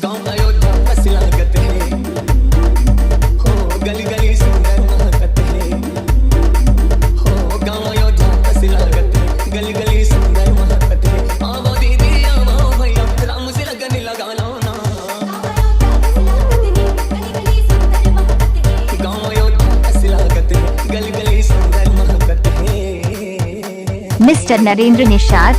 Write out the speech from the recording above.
गाँव अयोध्या बस लागत है, हो गली गली सुंदर महकत है, हो गाँव अयोध्या बस लागत है, गली गली सुंदर महकत है। आवो दीदी आवो भैया राम से लगन लगा लो ना, गाँव अयोध्या बस लागत है, गली गली सुंदर महकत है। Mr. Narendra Nishad